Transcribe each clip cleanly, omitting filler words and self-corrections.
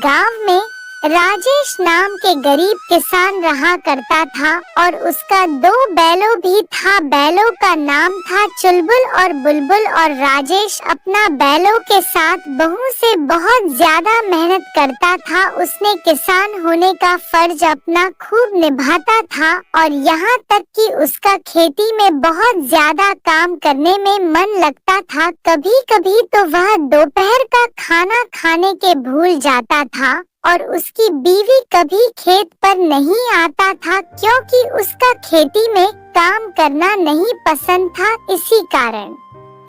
गांव में राजेश नाम के गरीब किसान रहा करता था और उसका 2 बैलों भी था। बैलों का नाम था चुलबुल और बुलबुल। और राजेश अपना बैलों के साथ बहू से बहुत ज्यादा मेहनत करता था। उसने किसान होने का फर्ज अपना खूब निभाता था और यहाँ तक कि उसका खेती में बहुत ज्यादा काम करने में मन लगता था। कभी कभी तो वह दोपहर का खाना खाने के भूल जाता था और उसकी बीवी कभी खेत पर नहीं आता था क्योंकि उसका खेती में काम करना नहीं पसंद था। इसी कारण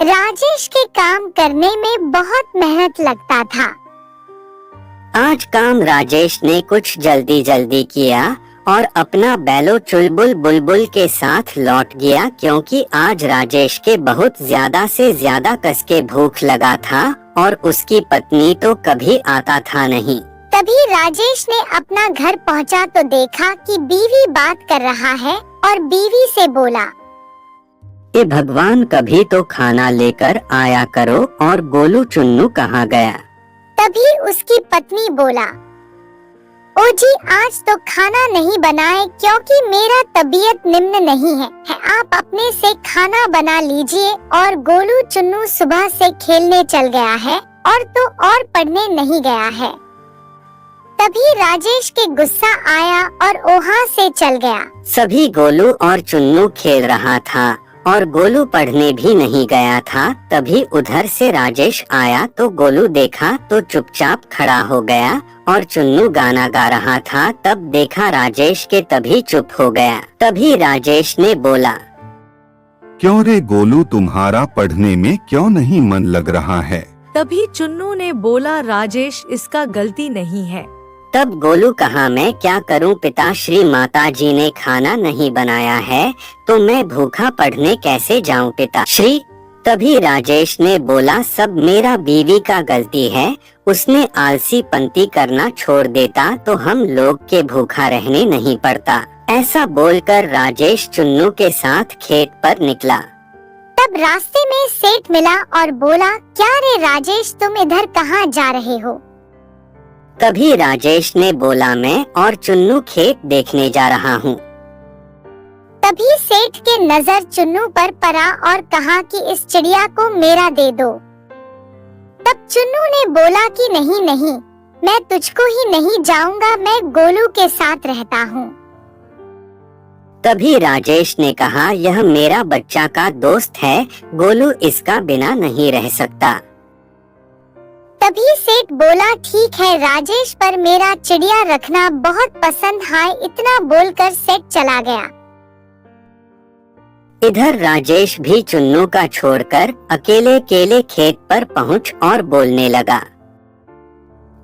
राजेश के काम करने में बहुत मेहनत लगता था। आज काम राजेश ने कुछ जल्दी जल्दी किया और अपना बैलो चुलबुल बुलबुल के साथ लौट गया क्योंकि आज राजेश के बहुत ज्यादा से ज्यादा कसके भूख लगा था और उसकी पत्नी तो कभी आता था नहीं। तभी राजेश ने अपना घर पहुंचा तो देखा कि बीवी बात कर रहा है और बीवी से बोला, ये भगवान कभी तो खाना लेकर आया करो और गोलू चुन्नू कहाँ गया। तभी उसकी पत्नी बोला, ओ जी आज तो खाना नहीं बनाए क्योंकि मेरा तबीयत निम्न नहीं है, आप अपने से खाना बना लीजिए। और गोलू चुन्नू सुबह से खेलने चल गया है और तो और पढ़ने नहीं गया है। तभी राजेश के गुस्सा आया और वहाँ से चल गया। सभी गोलू और चुन्नू खेल रहा था और गोलू पढ़ने भी नहीं गया था। तभी उधर से राजेश आया तो गोलू देखा तो चुपचाप खड़ा हो गया और चुन्नू गाना गा रहा था। तब देखा राजेश के तभी चुप हो गया। तभी राजेश ने बोला, क्यों रे गोलू तुम्हारा पढ़ने में क्यों नहीं मन लग रहा है। तभी चुन्नू ने बोला, राजेश इसका गलती नहीं है। तब गोलू कहा, मैं क्या करूं पिताश्री, माता जी ने खाना नहीं बनाया है तो मैं भूखा पढ़ने कैसे जाऊं पिताश्री। तभी राजेश ने बोला, सब मेरा बीवी का गलती है, उसने आलसी पंती करना छोड़ देता तो हम लोग के भूखा रहने नहीं पड़ता। ऐसा बोलकर राजेश चुन्नू के साथ खेत पर निकला। तब रास्ते में सेठ मिला और बोला, क्या रे राजेश तुम इधर कहाँ जा रहे हो। तभी राजेश ने बोला, मैं और चुन्नू खेत देखने जा रहा हूँ। तभी सेठ के नजर चुन्नू पर पड़ा और कहा कि इस चिड़िया को मेरा दे दो। तब चुन्नू ने बोला कि नहीं नहीं, मैं तुझको ही नहीं जाऊंगा, मैं गोलू के साथ रहता हूँ। तभी राजेश ने कहा, यह मेरा बच्चा का दोस्त है, गोलू इसका बिना नहीं रह सकता। तभी सेठ बोला, ठीक है राजेश, पर मेरा चिड़िया रखना बहुत पसंद है। इतना बोलकर सेठ चला गया। इधर राजेश भी चुन्नू का छोड़कर अकेले अकेले खेत पर पहुंच और बोलने लगा,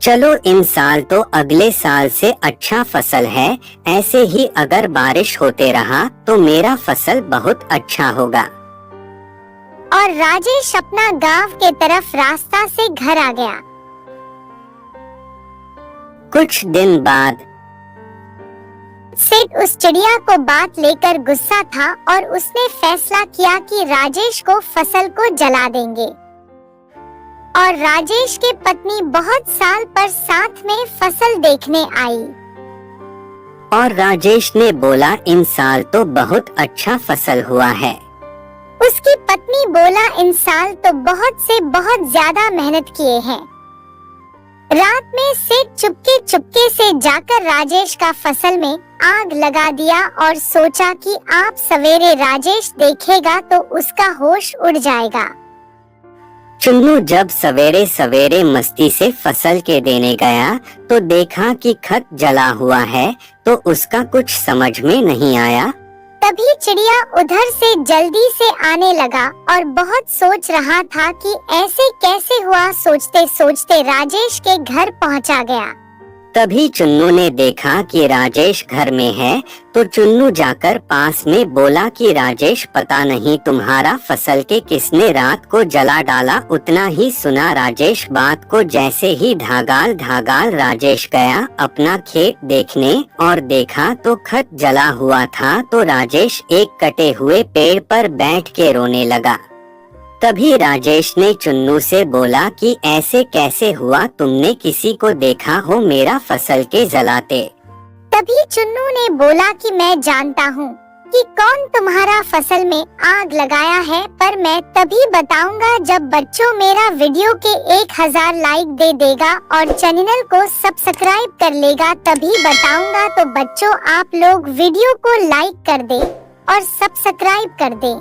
चलो इन साल तो अगले साल से अच्छा फसल है, ऐसे ही अगर बारिश होते रहा तो मेरा फसल बहुत अच्छा होगा। और राजेश अपना गांव के तरफ रास्ता से घर आ गया। कुछ दिन बाद सेठ उस चिड़िया को बात लेकर गुस्सा था और उसने फैसला किया कि राजेश को फसल को जला देंगे। और राजेश के पत्नी बहुत साल पर साथ में फसल देखने आई। और राजेश ने बोला, इन साल तो बहुत अच्छा फसल हुआ है। उसकी पत्नी बोला, इन साल तो बहुत से बहुत ज्यादा मेहनत किए हैं। रात में सेठ चुपके चुपके से जाकर राजेश का फसल में आग लगा दिया और सोचा कि आप सवेरे राजेश देखेगा तो उसका होश उड़ जाएगा। चुन्नू जब सवेरे सवेरे मस्ती से फसल के देने गया तो देखा कि खत जला हुआ है तो उसका कुछ समझ में नहीं आया। तभी चिड़िया उधर से जल्दी से आने लगा और बहुत सोच रहा था कि ऐसे कैसे हुआ। सोचते सोचते राजेश के घर पहुंचा गया। तभी चुन्नू ने देखा कि राजेश घर में है तो चुन्नू जाकर पास में बोला कि राजेश, पता नहीं तुम्हारा फसल के किसने रात को जला डाला। उतना ही सुना राजेश बात को, जैसे ही धागाल धागाल राजेश गया अपना खेत देखने और देखा तो खत जला हुआ था। तो राजेश एक कटे हुए पेड़ पर बैठ के रोने लगा। तभी राजेश ने चुन्नू से बोला कि ऐसे कैसे हुआ, तुमने किसी को देखा हो मेरा फसल के जलाते? तभी चुन्नू ने बोला कि मैं जानता हूँ कि कौन तुम्हारा फसल में आग लगाया है, पर मैं तभी बताऊंगा जब बच्चों मेरा वीडियो के 1000 लाइक दे देगा और चैनल को सब्सक्राइब कर लेगा, तभी बताऊंगा। तो बच्चों आप लोग वीडियो को लाइक कर दे और सब्सक्राइब कर दे।